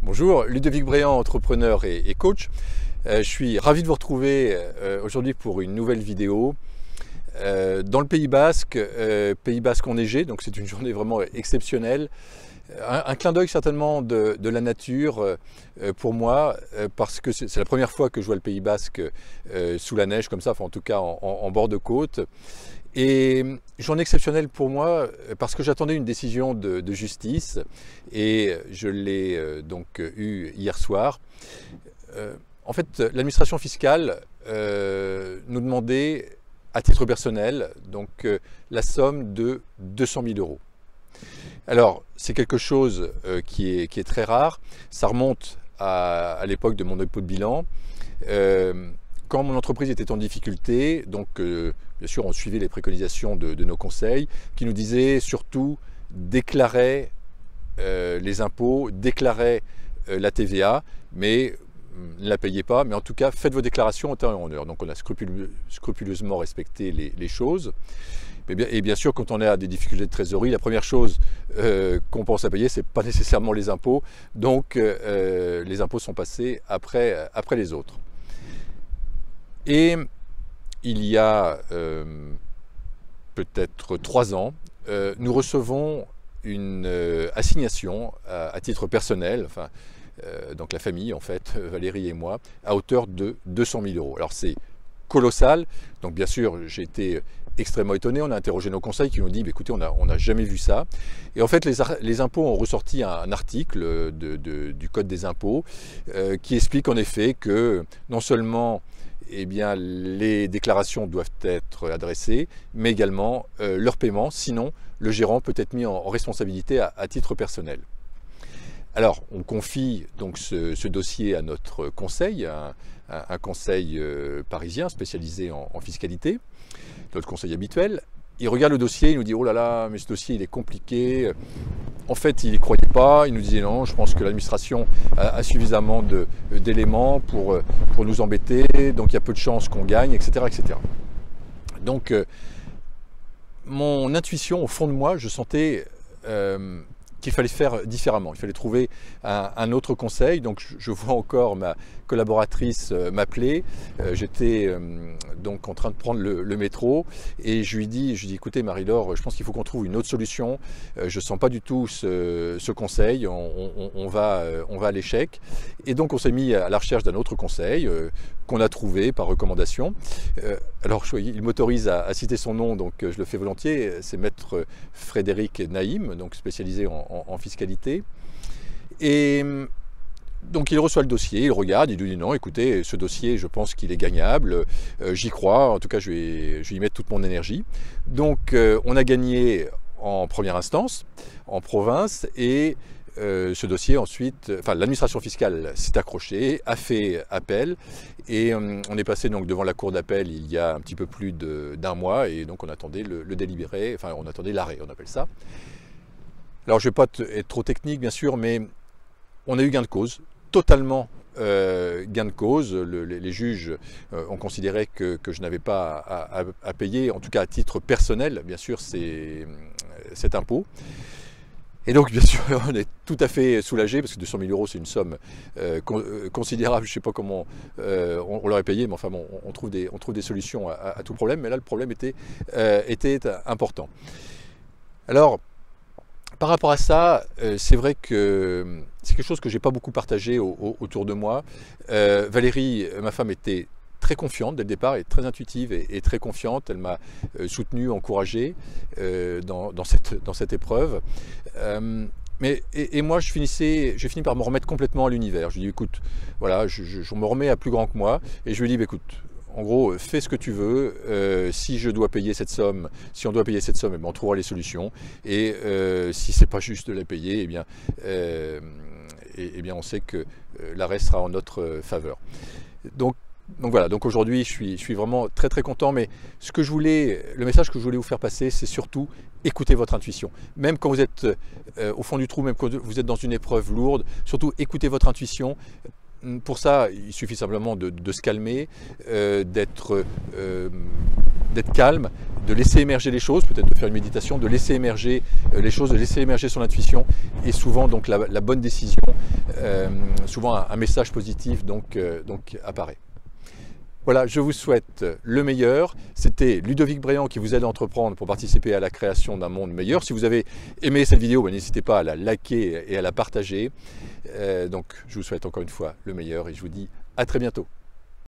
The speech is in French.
Bonjour, Ludovic Bréant, entrepreneur et coach. Je suis ravi de vous retrouver aujourd'hui pour une nouvelle vidéo. Dans le Pays Basque enneigé, donc c'est une journée vraiment exceptionnelle. Un clin d'œil certainement de la nature pour moi, parce que c'est la première fois que je vois le Pays Basque sous la neige comme ça, enfin en tout cas en bord de côte. Et journée exceptionnelle pour moi parce que j'attendais une décision de justice et je l'ai donc eue hier soir. En fait, l'administration fiscale nous demandait à titre personnel donc la somme de 200 000 euros. Alors, c'est quelque chose qui est très rare. Ça remonte à l'époque de mon dépôt de bilan. Quand mon entreprise était en difficulté, donc bien sûr on suivait les préconisations de nos conseils qui nous disaient surtout déclarer les impôts, déclarer la TVA, mais ne la payez pas, mais en tout cas faites vos déclarations en temps et en heure. Donc on a scrupuleusement respecté les choses. Et bien sûr, quand on a des difficultés de trésorerie, la première chose qu'on pense à payer, ce n'est pas nécessairement les impôts. Donc les impôts sont passés après les autres. Et il y a peut-être 3 ans, nous recevons une assignation à titre personnel, enfin, donc la famille en fait, Valérie et moi, à hauteur de 200 000 euros. Alors c'est colossal, donc bien sûr j'ai été extrêmement étonné, on a interrogé nos conseils qui nous dit écoutez, on n'a jamais vu ça. Et en fait les impôts ont ressorti un article du Code des impôts qui explique en effet que non seulement les déclarations doivent être adressées, mais également leur paiement, sinon le gérant peut être mis en responsabilité à titre personnel. Alors, on confie donc ce dossier à notre conseil, un conseil parisien spécialisé en fiscalité, notre conseil habituel. Il regarde le dossier, il nous dit « Oh là là, mais ce dossier il est compliqué ». En fait, il n'y croyait pas, il nous disait « Non, je pense que l'administration a suffisamment d'éléments pour nous embêter, donc il y a peu de chances qu'on gagne, etc. etc. » Donc, mon intuition, au fond de moi, je sentais qu'il fallait faire différemment, il fallait trouver un autre conseil. Donc je vois encore ma collaboratrice m'appeler, j'étais donc en train de prendre le métro et je lui dis écoutez Marie-Laure, je pense qu'il faut qu'on trouve une autre solution, je ne sens pas du tout ce conseil, on va à l'échec. Et donc on s'est mis à la recherche d'un autre conseil qu'on a trouvé par recommandation. Alors il m'autorise à citer son nom, donc je le fais volontiers, c'est maître Frédéric Naïm, donc spécialisé en fiscalité. Et donc il reçoit le dossier, il regarde, il lui dit non, écoutez, ce dossier, je pense qu'il est gagnable, j'y crois, en tout cas je vais y mettre toute mon énergie. Donc on a gagné en première instance, en province, et ce dossier ensuite, enfin l'administration fiscale s'est accrochée, a fait appel, et on est passé donc devant la cour d'appel il y a un petit peu plus d'1 mois, et donc on attendait le délibéré, enfin on attendait l'arrêt, on appelle ça. Alors je ne vais pas être trop technique bien sûr, mais on a eu gain de cause, totalement gain de cause. Les juges ont considéré que je n'avais pas à payer, en tout cas à titre personnel, bien sûr, cet impôt. Et donc, bien sûr, on est tout à fait soulagé parce que 200 000 euros, c'est une somme considérable. Je ne sais pas comment on l'aurait payé, mais enfin, bon, on trouve des solutions à tout problème. Mais là, le problème était important. Alors, par rapport à ça, c'est vrai que c'est quelque chose que je n'ai pas beaucoup partagé autour de moi. Valérie, ma femme, était très confiante dès le départ, et très intuitive et très confiante. Elle m'a soutenu, encouragé dans cette épreuve. Et moi, j'ai fini par me remettre complètement à l'univers. Je lui dis, écoute, voilà, je me remets à plus grand que moi, et je lui dis, écoute, en gros, fais ce que tu veux. Si je dois payer cette somme, si on doit payer cette somme, on trouvera les solutions. Et si c'est pas juste de la payer, eh bien, on sait que l'arrêt sera en notre faveur. Donc voilà, donc aujourd'hui je suis vraiment très très content, mais le message que je voulais vous faire passer, c'est surtout écoutez votre intuition. Même quand vous êtes au fond du trou, même quand vous êtes dans une épreuve lourde, surtout écoutez votre intuition. pour ça, il suffit simplement de se calmer, d'être calme, de laisser émerger les choses, peut-être de faire une méditation, de laisser émerger les choses, de laisser émerger son intuition, et souvent donc la bonne décision, souvent un message positif donc apparaît. Voilà, je vous souhaite le meilleur. C'était Ludovic Bréant qui vous aide à entreprendre pour participer à la création d'un monde meilleur. Si vous avez aimé cette vidéo, n'hésitez pas à la liker et à la partager. Donc, je vous souhaite encore une fois le meilleur et je vous dis à très bientôt.